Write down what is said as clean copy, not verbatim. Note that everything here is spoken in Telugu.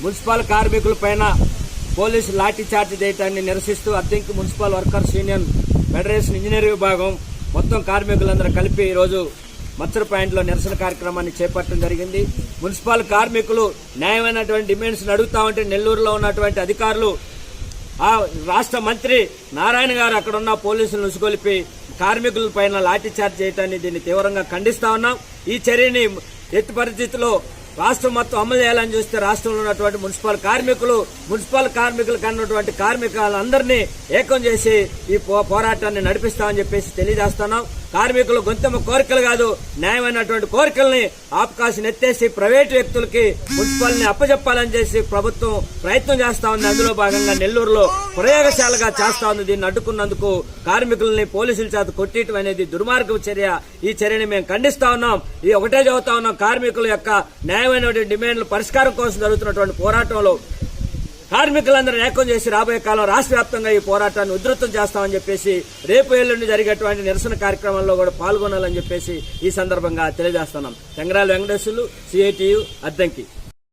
మున్సిపల్ కార్మికుల పైన పోలీసు లాఠీ చార్జ్ చేయడాన్ని నిరసిస్తూ Addanki municipal workers union federation engineer విభాగం మొత్తం కార్మికులందరూ కలిపి ఈరోజు మచ్చర పాయింట్లో నిరసన కార్యక్రమాన్ని చేపట్టడం జరిగింది. మున్సిపల్ కార్మికులు న్యాయమైనటువంటి డిమాండ్స్ అడుగుతా ఉంటే నెల్లూరులో ఉన్నటువంటి అధికారులు ఆ రాష్ట్ర మంత్రి నారాయణ గారు అక్కడ ఉన్న పోలీసులను ఉసుగొలిపి కార్మికుల పైన లాఠీ చార్జ్ చేయడాన్ని దీన్ని తీవ్రంగా ఖండిస్తా ఉన్నాం. ఈ చర్యని ఎట్టి పరిస్థితుల్లో రాష్ట్రం మొత్తం అమలు చేయాలని చూస్తే రాష్ట్రంలో ఉన్నటువంటి మున్సిపల్ కార్మికులు కన్నటువంటి కార్మికులందరినీ ఏకం చేసి ఈ పోరాటాన్ని నడిపిస్తామని చెప్పేసి తెలియజేస్తున్నాం. కార్మికులు గొంతెమ్మ కోరికలు కాదు, న్యాయమైనటువంటి కోరికల్ని ఆపకాశం ఎత్తేసి ప్రైవేటు వ్యక్తులకి మున్సిపల్ని అప్పచెప్పాలని చేసి ప్రభుత్వం ప్రయత్నం చేస్తా ఉంది. అందులో భాగంగా నెల్లూరులో ప్రయోగశాలగా చేస్తా ఉంది. దీన్ని అడ్డుకున్నందుకు కార్మికుల్ని పోలీసుల చేత కొట్టియటం అనేది దుర్మార్గ చర్య. ఈ చర్యని మేము ఖండిస్తా ఉన్నాం. ఈ ఒకటే చెబుతా ఉన్నాం, కార్మికుల యొక్క న్యాయమైనటువంటి డిమాండ్ల పరిష్కారం కోసం జరుగుతున్నటువంటి పోరాటంలో కార్మికులందరూ ఏకం చేసి రాబోయే కాలం రాష్ట్ర వ్యాప్తంగా ఈ పోరాటాన్ని ఉధృతం చేస్తామని చెప్పేసి రేపు ఎల్లుండి జరిగేటువంటి నిరసన కార్యక్రమంలో కూడా పాల్గొనాలని చెప్పేసి ఈ సందర్భంగా తెలియజేస్తున్నాం. తెంగరాల వెంకటేశ్వర్లు, CITU, అద్దంకి.